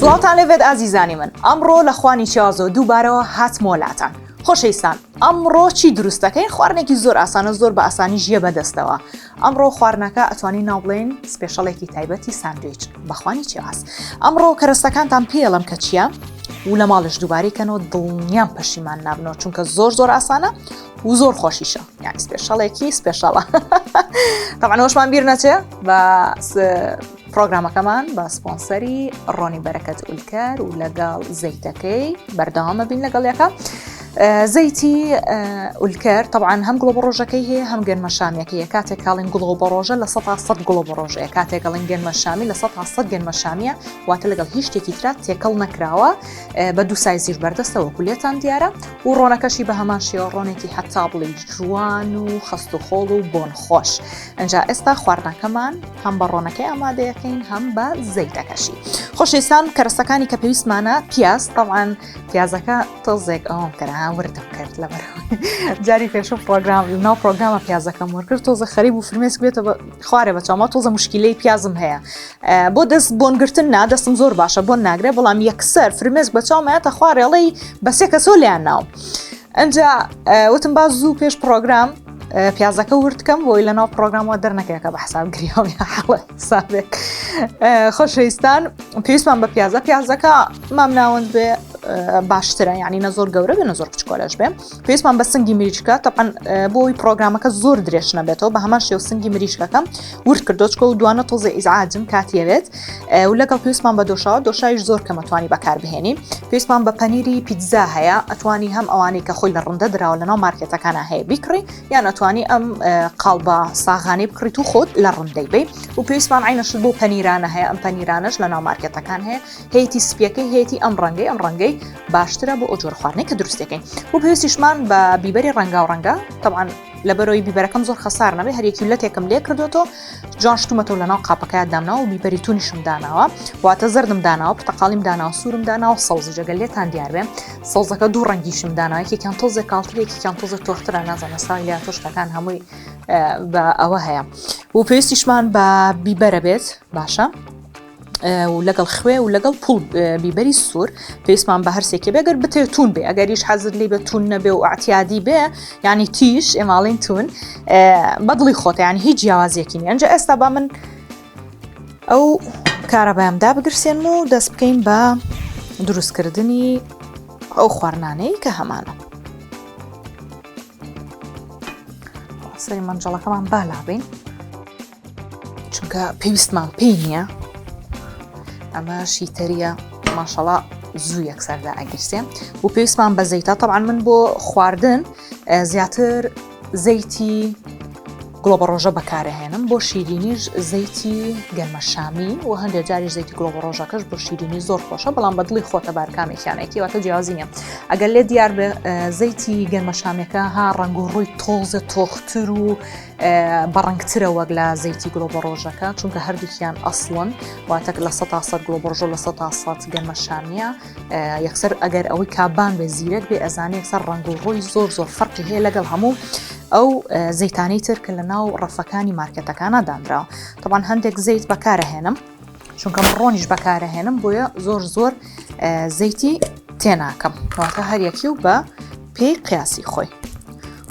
سڵاتان لەوێت ئازیزانی من ئەمڕۆ لە خوانی چیازۆ دووبارەوە هاتمۆ لاتان خۆشەویستان ئەمڕۆ چی دروستەکەین خواردنێکی زۆر ئاسانە زۆر بە ئاسانی ژیە بەدەستەوە ئەمڕۆ خواردنەکە ئەتوانی ناو بڵێن سپێشەڵێکی تایبەتی ساندویچ بەخوانی چیاز ئەمڕۆ کەرەستەکانتان پێڵم کە چییە و لە ماڵش دووبارەیکەنەوە دڵنیام پەشیمان نابنەوە چونکە زۆر ئاسانە و زۆر خۆشیشە یعنی سپێشەڵێکی سپێشەڵە طبعا ئەوەشمان بیر نەچێ بە پرۆگرامەکەمان بە سپۆنسەری ڕۆنی بەرەکەت ئولکەر و لەگەڵ زەیتەکەی بەردەوامە بین لەگەڵ یەکە زەیتی ئولکەر طبعا هەم گڵۆ بە ڕۆژەکەی هەیە هەم گەنمە شامیەکەیە کاتێک کاڵین گڵۆ بە ڕۆژە لە 100 گڵۆ بە ڕۆژەیە کاتێک گەڵین گەنمە شامی لە 100 گەنمە شامیە واتە لەگەڵ هیچ شتێکی ترات تێکەڵ نەکراوە بە دوو سایزیش بەردەستەوە کولێتان دیارە و ڕۆنەکەشی بە هەمان شێوە ڕۆنێکی حتا بڵی جوان و خەست و خۆڵ و بۆن خۆش ئەنجا ئێستا خواردنەکەمان هەم بە ڕۆنەکەی ئامادەیەکەین هەم بە زەیتەکەشی خۆشەویستان کەرەستەکانی کە پێویستمانە پیاز طبعا پیازەکە تۆزێک ئەوم کەرە وردم کرد لەبەرەوەی جاری پێشوو پرۆگرام ناو پرۆگرامە پیازەکەم وەرکرد تۆزە خەریب و فرمێسک بێتە خوارێ بە چاومە تۆزە مشکلەی پیازم هەیە بۆ دەست بۆنگرتن نا دەستم زۆر باشە بۆن ناگرێ بەڵام یەکسەر فرمێسک بە چاومەیەتە خوارێڵەی بەسێ کەسۆ لیان ناو ئەنجا وتم باز زوو پێش پرۆگرام پیازەکە وردکەم بۆی لە ناو پرۆگرامەوە دەرنەکەیەکە بە حساب گریاوی حاڵە حسابێک خۆشەویستان پێویستمان بە پیازەکە مام ناوەند بێ باشترە یعنی نە زۆر گەورە بێ نە زۆر بچکۆلەش بێ پێویستمان بە سنگی مریشکە تەپەن بۆی پرۆگرامەکە زۆر درێژ نەبێتەوە بە هەمان شێو سنگی مریشکەکەم ورد کردۆ چکە و دوانە تۆزە ئیزعاجم کاتیەوێت و لەگەڵ پێویستمان بە دۆشایش زۆر کەم ئەتوانی بەکاربهێنی پێویستمان بە پەنیری پیتزا هەیە ئەتوانی هەم ئەوانەی کە خۆی لە ڕوندە دراوە لەناو مارکێتەکانە هەیە بیکڕی یان ئەتوانی ئەم قاڵبە ساغانەی بکڕیت و خۆت لە ڕوندەی بێ و پێویستمان عینەشت بۆ پەنیرانە هەیە ئەم پەنیرانەش لە ناو مارکێتەکان هەیە هەیەی سپیەکەی هەیەی ئەم ڕەنگەی باشترە بۆ ئەو جۆرە خواردنەی کە دروستەکەین و پێویستیشمان بە بیبەری ڕەنگا طبعا لەبەرەوەی بیبەرەکەم زۆر خەسار نەبێ هەرێکی لەتێکم لێ کردوەوە جان شتومەتەوە لەناو قاپەکەیان دامناوە و بیبەری تونیشم داناوە واتە زەردم داناوە پرتەقاڵیم داناوە سوورم داناوە سەوزی جەگەل لێتان دیار بێ سەوزەکە دوو ڕەنگیشم داناوە یەکێکیان تۆزێک کاڵتر یەکێکیان تۆزە تۆخترە نازانە سای لە تۆشتەکان هەمووی بە ئەوە هەیە و پێویستیشمان بە بیبەرە بێت باشە و لەگەڵ خوێ و لەگەڵ پوڵ بیبەری سوور پێویستمان بە هەرسێکی بێگەر بتێ تون بێ ئەگەریش حەزت لێ بە تون نەبێ و ئاعتیادی بێ ینی تیش ئێماڵین تون بەدڵی خۆتە ینی هیچ جیاوازیەکی نیە ئەنجا ئێستا با من ئەو کارەبایامدا بگرسێن و دەست بکەین بە دروستکردنی ئەو خواردنانەی کە هەمانە سەری مەنجەڵەکەمان بالابین چونکە پێویستمان پێی نییە ئەمە شیتەریە ماشەڵا زوو یەکسەردا ئەگیرسێ و پێویستمان بە زەیتە طبعا من بۆ خواردن زیاتر زەیتی گڵۆ بە ڕۆژە بەکارەهێنم بۆ شیرینیش زەیتی گەنمە شامی و هەندێک جاریش زەیتی گڵۆ بە ڕۆژەکەش بۆ شیرینی زۆر خۆشە بەڵام بەدڵی خۆتە بارکامێکیانێکی واتە جیازی نیە ئەگەر لێ دیار بێ زەیتی گەنمە شامەکە ها ڕەنگ و ڕووی تۆزە تۆختر و بەڕنگترە وەک لە زەیتی گڵۆ بە ڕۆژەکە چونکە هەردووکیان ئەسڵن واتە لە 100 گڵۆ بە ڕۆژە لە 100 گەنمە شامیە یەکسەر ئەگەر ئەوەی کابان بێ زیرەک بێ ئەزانێ یەکسەر ڕەنگ و ڕووی زۆر فەرقی هەیە لەگەڵ هەموو ئەو زەیتانەی تر کە لە ناو ڕەفەکانی مارکێتەکانە دانراوە طبعا هەندێک زەیت بەکارەهێنم چونکە ڕۆنیش بەکارەهێنم بۆیە زۆر زەیتی تێناکەم واتە هەریەکی و بە پێی قیاسی خۆی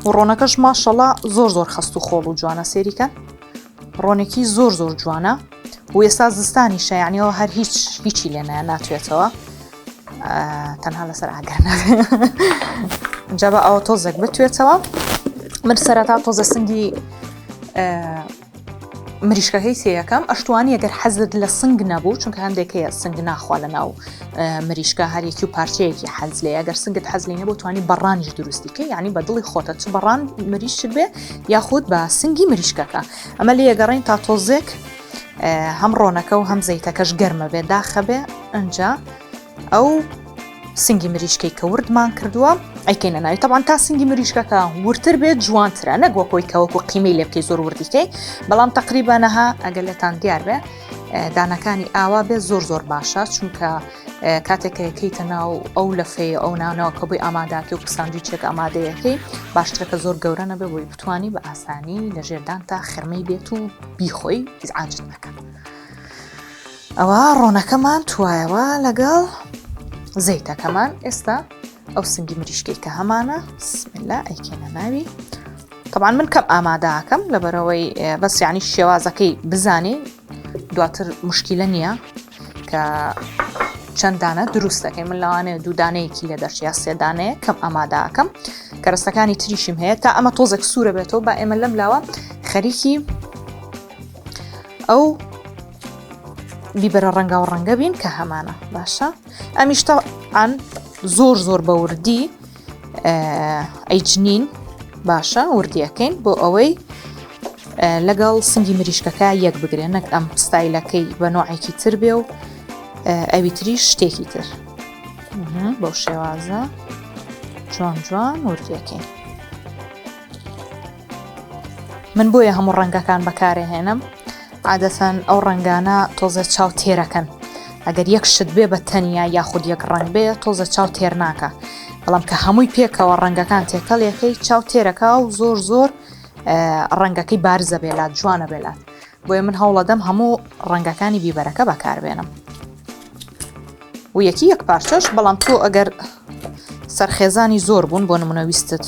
و ڕۆنەکەش ماشەڵا زۆر خەست و خۆڵ و جوانە سێریکە ڕۆنێکی زۆر جوانە و ئێستا زستانی شایعنیەوە هەر هیچی لێنە ناتوێتەوە تەنها لەسەر ئاگەر نابێ اینجا بە ئەوە تۆزێک بتوێتەوە من سەرەتا تۆزە سنگی مریشکەکەی سێیەکەم ئەشتوانی ئەگەر حەزت لە سنگ نەبوو چونکە هەندێک هەیە سنگ ناخوا لە ناو مریشکە هەرێکی و پارچەیەکی حەز لێ ئەگەر سنگت حەز لێ نەبوو توانی بەڕانیش دروستیکە یعنی بە دڵی خۆتە چ بەڕان مریشت بێ یاخود بە سنگی مریشکەکە ئەمە لێ گەڕین تا تۆزێک هەم ڕۆنەکە و هەم زەیتەکەش گەرمە بێ داخە بێ ئەنجا ئەو سنگی مریشکەی کە وردمان کردووە ئەیکەینە ناوی طبعا تا سنگی مریشکەکە ورتر بێت جوانترە نەگوەکۆی کەوەکو قیمەی لێ بکەی زۆر وردیکەی بەڵام تقریبانەها ئەگەر لێتان دیار بێ دانەکانی ئاوا بێ زۆر باشە چونکە کاتێکەکەیتە ناو ئەو لەفەیە ئەو ناونەوە کە بۆی ئاماداکە و ساندویچێک ئامادەیەکەی باشترەکە زۆر گەورە نەبێ بۆی بتوانی بە ئاسانی لە ژێردان تا خرمەی بێت و بیخۆی ئیزعاجت نەکەن ئەوە ڕۆنەکەمان توایەوە لەگەڵ زەیتەکەمان. ئێستا ئەو سنگی مریشکەی کە هەمانە بسمیلا ئەیکێنە ناوی. طبعاً من کەم ئامادەکەم لەبەرەوەی بەس یعنی شێوازەکەی بزانێ دواتر مشکلە نییە کە چەندانە دروست دەکەی. من لەوانەیە دوودانەیەکی لە دەرچیا سێدانەیە کەم ئامادەکەم کە ڕستەکانی تریشیم هەیە تا ئەمە تۆزێک سوورە بێتەوە با ئێمە لەم لاوە خەریکی ئەو بیبەرە ڕەنگە و ڕەنگە بین کە هەمانە باشە. ئەمیشتە ئەن زۆر بە وردی ئەیجنین باشە وردیەکەین بۆ ئەوەی لەگەڵ سنگی مریشکەکە یەک بگرێن نەک ئەم ستایلەکەی بە نوعێکی تر بێ و ئەوی تریش شتێکی تر بەو شێوازە جوان وردیەکەین. من بۆیە هەموو ڕەنگەکان بەکارێ هێنم. عادەتەن ئەو ڕەنگانە تۆزە چاو تێرەکەن. ئەگەر یەک شت بێ بە تەنیا یاخود یەک ڕنگ بێ تۆزە چاو تێر ناکە. بەڵام کە هەمووی پێکەوە ڕەنگەکان تێکەڵیەکەی چاو تێرەکە و زۆر ڕەنگەکەی بارزە بێلات جوانە بێلات. بۆیە من هەوڵەدەم هەموو ڕەنگەکانی بیبەرەکە بەکاربێنم. و یەکی یەک پارچەش بەڵام تۆ ئەگەر سەرخێزانی زۆر بوون بۆ نمونەویستت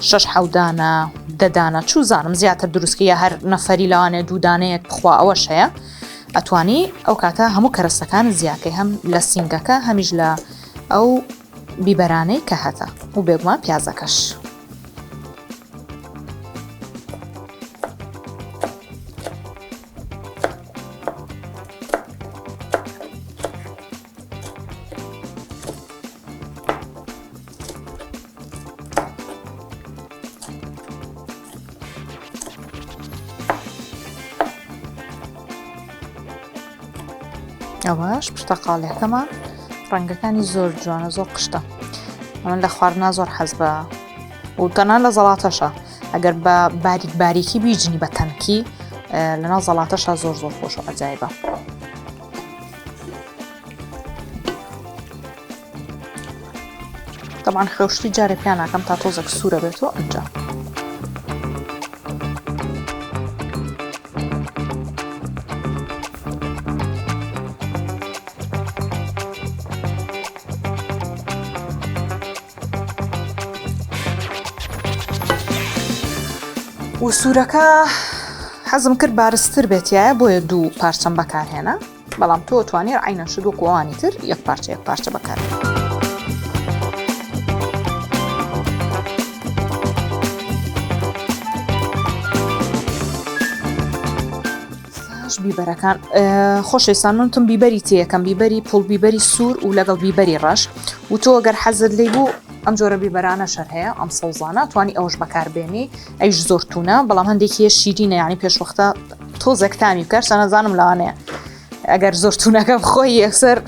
6-7 دانە 10 دانە چوزانم زیاتر دروستکە یا هەر نەفەری لەوانێ دوودانەیەک بخوا ئەوەش هەیە ئەتوانی ئەو کاتە هەموو کەرەستەکان زیاکەی هەم لە سینگەکە هەمیش لە ئەو بیبەرانەی کە هەتە و بێگومان پیازەکەش. ئەوەش پشتەقاڵیەکەمان ڕەنگەکانی زۆر جوانە زۆر قشتە. ئەمن لە خواردنا زۆر حەز بە و تەنان لە زەڵاتەشە ئەگەر بە باریکی بیجنی بە تەنکی لەناو زەڵاتەشە زۆر خۆش و عەجایبە. طبعاً خێوشتی جارێ پیان ناکەم تا تۆزێک سوورە بێتەوە ئەنجا. و سوورەکە حەزم کرد بارزتر بێتیایە بۆیە 2 پارچەم بەکارهێنا بەڵام تۆ توانێت عینەن شت و قوانی تر یەک پارچە بەکار. بیبەرەکان خۆشەویستان منتم بیبەری تێیەکەم بیبەری پوڵ بیبەری سوور و لەگەڵ بیبەری ڕەش و تۆ ئەگەر حەزت لێ بوو ئەم جۆرە بیبەرانە شەر هەیە ئەم سەوزانە توانی ئەوش بەکاربێنی ئەیش زۆر تونە بەڵام هەندێکی شیرینە یعنی پێشوەختە تۆزێک تامی بکەر سە نەزانم لەوانەیە ئەگەر زۆر تونەکە بخۆی یەکسەر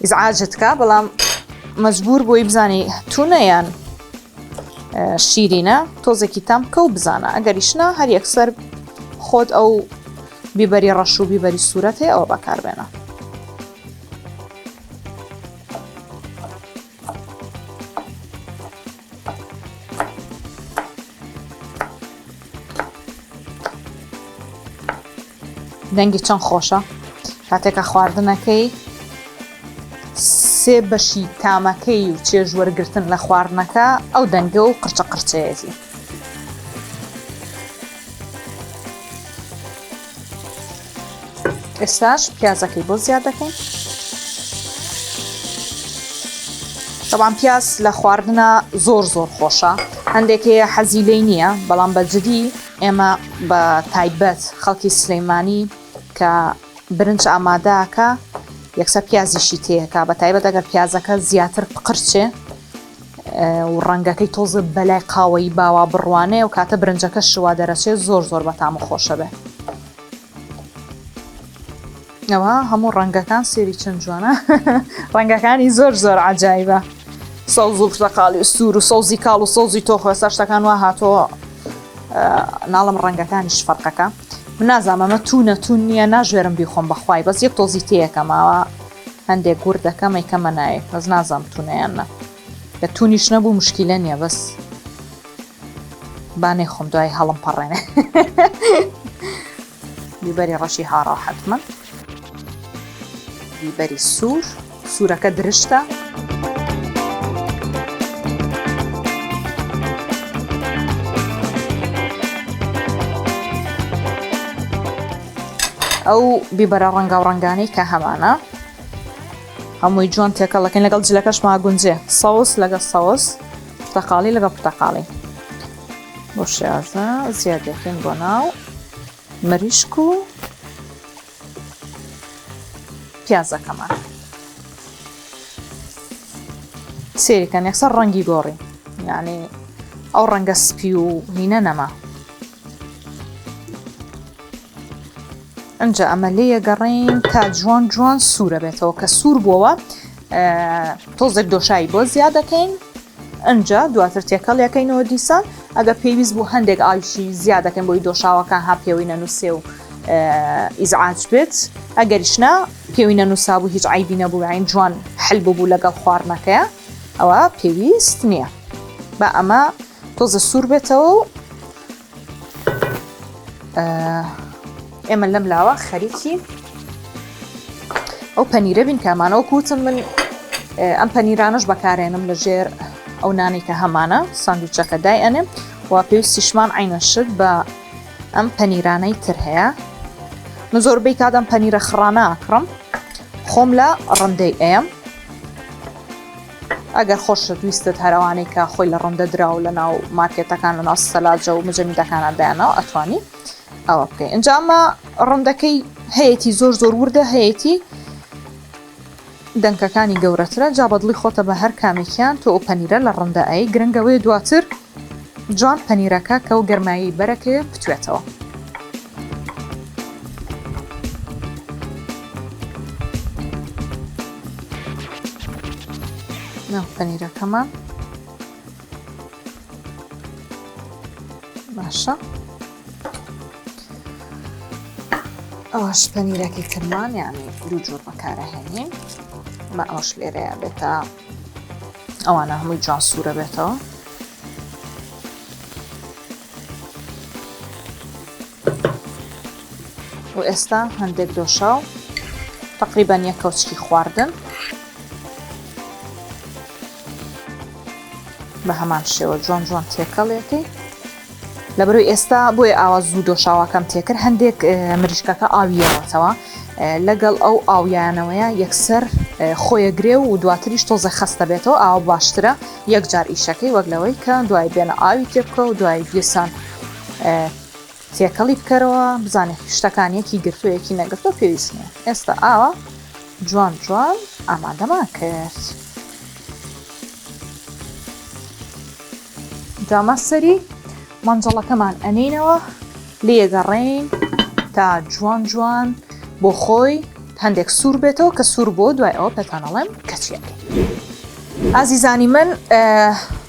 ئیزعاجت کا بەڵام مەجبور بۆی بزانی تونەیان شیرینە تۆزێکی تام بکە و بزانە ئەگەریشنا هەر یەکسەر خۆت ئەو بیبەری ڕەش و بیبەری سوورەت هەیە ئەوە بەکاربێنە. دەنگی چەند خۆشە کاتێکە خواردنەکەی 3 بەشی تامەکەی و چێژوەرگرتن لە خواردنەکە ئەو دەنگە و قرچەیەتی. ئێستاش پیازەکەی بۆ زیاد دەکەین. طبعاً پیاز لە خواردنە زۆر خۆشە هەندێکی حەزی لێی نییە بەڵام بەجددی ئێمە بە تایبەت خەڵکی سلەیمانی کە برنج ئامادەکە یەکسەر پیازیشی تێیەکە بە تایبەت ئەگەر پیازەکە زیاتر پقرچێ و ڕەنگەکەی تۆزە بەلای قاوەی باوا بڕوانێ و کاتە برنجەکە شوا دەرەچێت زۆر بەتام و خۆشە بێ. ئەوە هەموو ڕەنگەکان سێری چەند جوانە ڕەنگەکانی زۆر عەجایبە سەوز و پشتەقاڵی و سوور و سەوزی کاڵ و سەوزی تۆخۆ سەر شتەکان وا هاتۆ ناڵم ڕەنگەکانیش فەرقەکە. من نازانم ئەمە تون نییە ناژێرم بیخۆم بەخوای بەس یەک تۆزی تێیەکەمەوە هەندێک گورد دەکەم ئەیکەمە نایە بەس نازانم تونەیان نە کە تونیش نەبوو مشکلە نییە بەس با نێخۆم دوای هەڵم پەڕێنێ بیبەری ڕەشی هاڕا حەتمەن بیبەری سوور، سوورەکە درشتە. ئەو بیبەرە ڕەنگە و ڕەنگانەی کە هەمانە هەمووی جوان تێکەڵەکەین لەگەڵ جلەکەش ماگونجێ، سەوس لەگەڵ سەوس، پرتەقاڵی لەگەڵ پرتەقاڵی. بۆ شێوازە زیادەکەین بۆ ناو مریشک و پیازەکەمان. سێریکەن یەکسەر ڕەنگی گۆڕی، یعنی ئەو ڕەنگە سپی و هینە نەما. ئەنجا ئەمە لێ گەڕین تا جوان جوان سوورە بێتەوە، کە سوور بووەوە تۆزێک دۆشایی بۆ زیادەکەین. ئەنجا دواتر تێکەڵیەکەینەوە دیسان ئەگە پێویست بوو هەندێک ئاویشی زیادەکەین بۆی دۆشاوەکان ها پێوی نەنووسێ و ئیزعاج بێت. ئەگەریشنا پێوی نەنووسا بوو هیچ عیبی نەبوو، یان جوان حل بوو لەگەڵ خواردنەکەیە، ئەوە پێویست نییە. بە ئەمە تۆزە سوور بێتەوە و ئێمە لەم لاوە خەریکی ئەو پەنیرە بین کامانەوە کوتم من ئەم پەنیرانش بەکارێنم لە ژێر ئەو نانی کە هەمانە ساندویچەکە دای ئەنێم و پێویستیشمان عینەشت بە ئەم پەنیرانەی تر هەیە. من زۆربەی کاتەم پەنیرە خڕانە ئاکڕم، خۆم لە ڕەندەی ئەم. ئەگەر خۆشت ویستت هەروانەی کە خۆی لە ڕەندە دراو لە ناو مارکێتەکان لە ناو سەلاجە و مجەمیدەکانە دایانەوە ئەتوانی ئەوە بکەین. ئەنجا ئەمە ڕەندەکەی هەیەی زۆر زۆر وردە، هەیەی دەنکەکانی گەورەترە، جا بەدڵی خۆتە بە هەر کامێکیان تۆ ئەو پەنیرە لە ڕەندە ئەی گرنگەوەی دواتر جوان پەنیرەکە کە و گەرمایی بەرەکەوێ بتوێتەوە. ناو پەنیرەکەمان باشە. ئەوەش پەنیرەکی ترمان، یعنی دوو جۆر بەکارەهێنین. بە ئەوش لێرەیە بێتە ئەوانە هەمووی جوان سوورە بێتەوە. و ئێستا هەندێک دۆشاو تقریبان یەک کەوچکی خواردن بە هەمان شێوە جوان جوان تێکەڵێتی. لەبەرەوەی ئێستا بۆیە ئاوا زوو دۆشاوەکەم تێکرد، هەندێک مریشکەکە ئاویەوەتەوە لەگەڵ ئەو ئاویانەوەیە یەکسەر خۆیەگرێ و دواتریش تۆزە خەستە بێتەوە. ئاوا باشترە یەکجار ئیشەکەی وەک لەوەی کە دوای بێنە ئاوی تێ بکە و دوای دیسان تێکەڵی بکەرەوە بزانێت شتەکانیەکی گرتوویەکی نەگرتووە پێویست نیە. ئێستا ئاوا جوان جوان ئامادەمان کرد. جامە سەری مانجەڵەکەمان ئەنینەوە لێگەڕین تا جوان جوان بۆ خۆی هەندێک سوور بێتەوە، کە سوور بۆ دوای ئەوە پێتانەڵێم کەچیەکەی. ئازیزانی من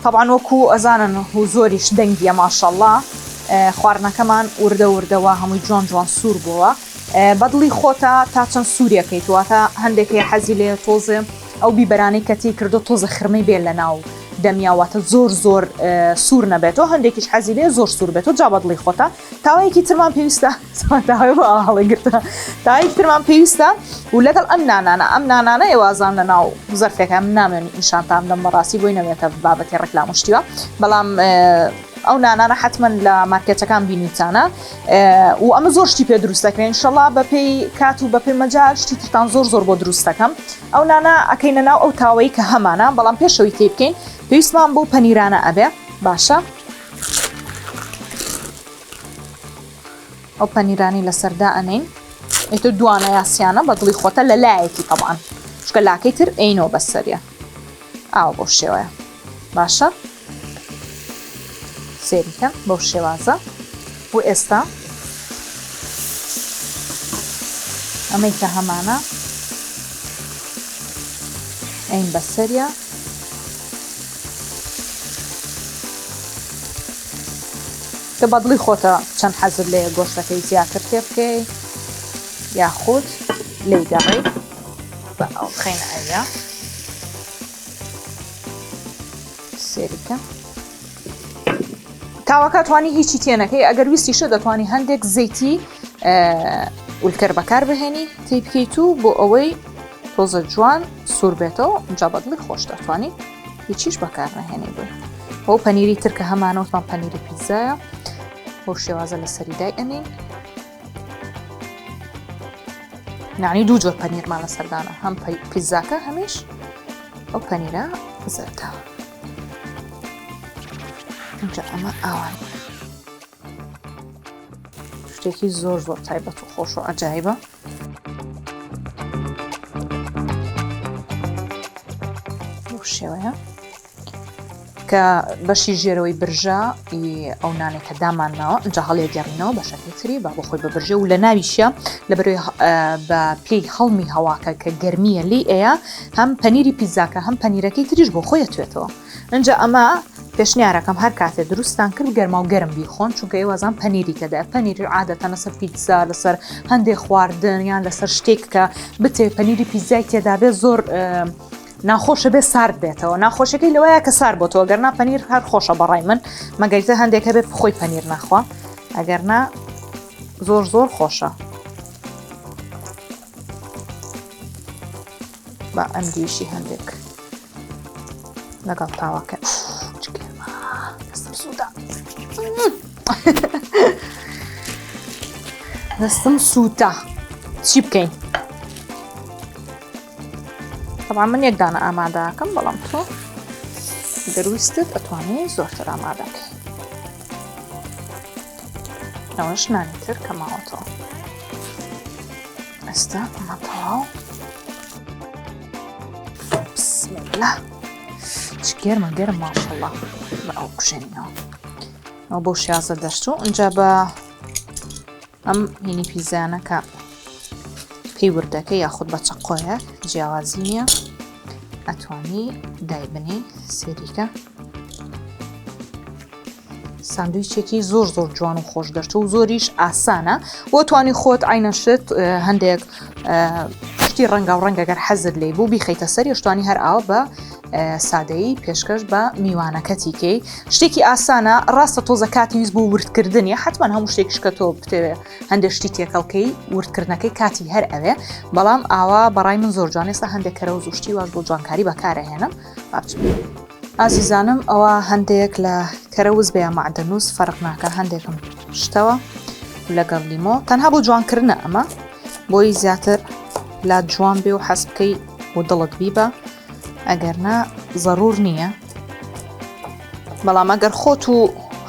طبعاً وەکو ئەزانن و زۆریش دەنگیە ماشەڵڵا خواردنەکەمان وردە وردەوە هەمووی جوان جوان سوور بووە. بەدڵی خۆتە تا چەند سووریەکەیتوە تا هەندێکی حەزی لێ تۆزێ ئەو بیبەرانەی کەتی کردو تۆزە خرمەی بێت لە ناو دەمیاواتە زۆر زۆر سوور نەبێتەوە، هەندێکیش حەزی لێ زۆر سوور بێتەوە. جا بەدڵی خۆتە تاوایەکی ترمان پێویستە هەڵی گرتە تاوایەکی ترمان پێویستە و لەگەڵ ئەم نانانە ئێوازان لە ناو زەرفێکە من نامێنی ئینشانتان دەم بەڕاستی بۆی نەوێتە بابەتی ڕێکلام شتیوە، بەڵام ئەو نانانە حتمما لە مارکێتەکان بینیتانە و ئەمە زۆر شتی پێ دروستەکرێن. ئینشەڵڵا بەپێی کات و بەپێی مەجال شتی ترتان زۆر زۆر بۆ دروستەکەم. ئەو نانە ئەکەینە ناو ئەو تاوەی کە هەمانە، بەڵام پێشەوەی تێ بکەین پێویستمان بۆ پەنیرانە ئەبێ. باشە ئەو پەنیرانی لەسەردا ئەنین ئێتر دوانە یاسیانە بەدڵی خۆتە لە لایەکی طبعاً شکە لاکەی تر ئەینەوە بەسەریە ئاوە بۆ شێوەیە. باشە سێریکە بەو شێوازە و ئێستا ئەمەی کە هەمانە ئەین بەسەریە. کە بەدڵی خۆتە چەند حەزر لێ گۆشتەکەی زیاتر تێ بکەی یاخود لێی گەڕی بە ئەو خێنە ئەوە سێریکە. تاوەکە توانی هیچی تێنەکەی، ئەگەر ویستیشە دەتوانی هەندێک زەیتی ئولکەر بەکار بهێنی تێی بکەیت و بۆ ئەوەی تۆزە جوان سوور بێتەوە جا بەدڵی خۆش دەتوانیت هیچیش بەکار نەهێنی بێ. ئەو پەنیری ترکە هەمانەوتمان پەنیری پیزایە بۆ شێوازە لە سەری دای ئەنین. نانی دوو جۆر پەنیرمان لە سەردانە هەم پیزاکە هەمیش ئەو پەنیرە زەردە. اینجا ئەمە ئاوان شتێکی زۆر زۆر تایبەت و خۆش و عەجایبە. بۆ شێوەیە کە بەشی ژێرەوەی برژە ئەو نانێک کە داماننەوە ئەجا هەڵێ گەڕینەوە بە شەکەی تری با بۆ خۆی ببرژێ و لە ناویشە لە بەرەوەی بە پێی هەڵمی هەواکە کە گەرمیە لی ئەیە هەم پەنیری پیزاکە هەم پەنیرەکەی تریش بۆ خۆی ئەتوێتەوە. ئەجا ئەمە پێشنیارەکەم هەر کاتێ دروستان کرد گەرما و گەرم بیخۆن چونکە ئێوەزان پەنیری کەدا پەنیری عادەتەن لەسەر پیتزا لەسەر هەندێک خواردن یان لەسەر شتێک کە بتێ پەنیری پیزای تێدا بێت زۆر ناخۆشە بێ سارد بێتەوە. ناخۆشەکەی لەوەیە کە سار بۆتەوە گەرنا پەنیر هەر خۆشە بەڕای من مەگەیتە هەندێکە بێت خۆی پەنیر ناخوا ئەگەرنا زۆر زۆر خۆشە. بە ئەمدیشی هەندێک لەگەڵ تاواکە دەستم سووتە چی بکەین؟ طبعا من یەک دانە ئامادەکەم بەڵام تۆ دەرویستت ئەتوانێت زۆرتر ئامادەکەی. ئەوەش نانی تر کە ماوەتەوە. ئێستا ئەمە تەواو. بسمیلە چ گەرمە گەرم ماشەڵڵا بە ئەو کوژێنینەوە. ئەو بۆ شێازە دەرچوو ئەنجا بە ئەم هینی پیزانە کە پێی وردەکە یاخود بە چەقۆیە جیاوازی نییە ئەتوانی دایبنی سێریکە. ساندویچێکی زۆر زۆر جوان و خۆش دەرچوو و زۆریش ئاسانە بۆ توانی خۆت عینەشت هەندێک شتی ڕەنگە و ڕەنگەگەر حەزت لێ بوو بیخەیتە سەر یشتوانی هەر ئاو بە سادەیی پێشکەش بە میوانەکەتیکەی شتێکی ئاسانە. ڕاستە تۆزە کاتی ویست بۆ وردکردنی حتمما هەموو شتێکشکە تۆ بتەوێ هەندێک شتی تێکەڵکەی وردکردنەکەی کاتی هەر ئەوێ بەڵام ئاوا بەڕای من زۆر جوان ئێستا هەندێک کەرە و زوشتی واش بۆ جوانکاری بەکارەهێنم. ئازیزانم ئەوە هەندێک لە کەرەوز بەیە معدەنووس فەرق ناکە هەندێکم شتەوە لەگەڵ لیمۆ تەنها بۆ جوانکردنە ئەمە بۆی زیاتر لا جوان بێ و حەز بکەی و دڵت بیبە ئەگەرنا زەڕور نییە. بەڵام ئەگەر خۆت و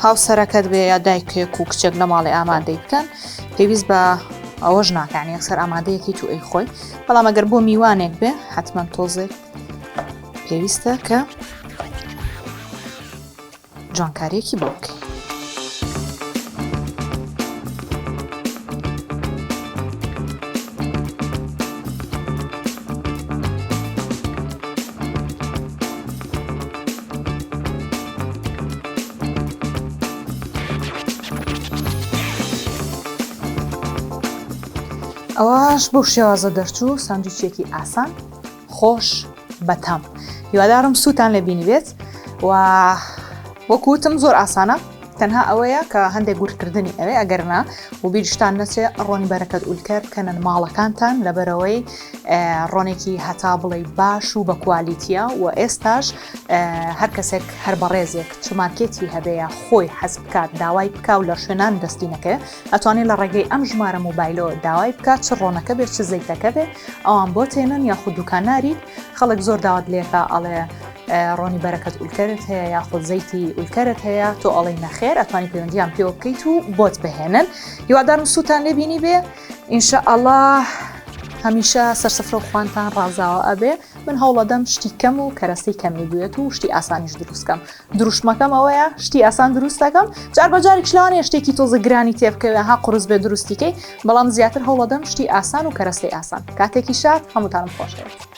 هاوسەرەکەت بێ یا دایکێک و کچێک لە ماڵی ئامادەی بکەن پێویست بە ئەوەش ناکانی یەکسەر ئامادەیەکی تو ئەی خۆی. بەڵام ئەگەر بۆ میوانێک بێ حتمما تۆزێک پێویستە کە جوانکاریەکی بۆ بکەی. ئەوەش بۆ شێوازە دەرچوو ساندویچێکی ئاسان خۆش بەتەم. هیوادارم سووتان لێ بینیوێت و وەکوتم زۆر ئاسانە تەنها ئەوەیە کە هەندێک گورتکردنی ئەوێ ئەگەرنا و بیرشتان نەچێ ڕۆنی بەرەکەت ئولکەر بکەنن ماڵەکانتان لەبەرەوەی ڕۆنێکی هەتا بڵێ باش و بە کوالیتیە و ئێستاش هەر کەسێک هەر بەڕێزێک چ مارکێتی هەبەیە خۆی حەز بکات داوای بکا و لە شوێنان دەستینەکە ئەتوانێت لە ڕێگەی ئەم ژمارە مۆبایلەوە داوای بکات چ ڕۆنەکە بێت چ زەیتەکە بێ ئەوان بۆ تێنن یاخود دوکاناریت خەڵک زۆر داوات لێکە ئەڵێ ڕۆنی بەرەکەت ئولکەرت هەیە یاخود زەیتی ئولکەرت هەیە تۆ ئەڵێ نەخێر ئەتوانی پەیوەندیان پێوە بکەیت و بۆت بهێنن. هیوادارم سووتان لێ بینی بێ ئینشەئەڵڵا هەمیشە سەرسەفرە و خوانتان ڕازاوە ئەبێ. من هەوڵەدەم شتی کەم و کەرەستەی کەمی بێت و شتی ئاسانیش دروستکەم. دروشمەکەم ئەوەیە شتی ئاسان دروست دەکەم جار بەجارێک شلانێ شتێکی تۆزە گرانی تێبکەوێ ها قورس بێ دروستیکەی بەڵام زیاتر هەوڵەدەم شتی ئاسان و کەرەستەی ئاسان. کاتێکی شاد هەمووتانم خۆش بێت.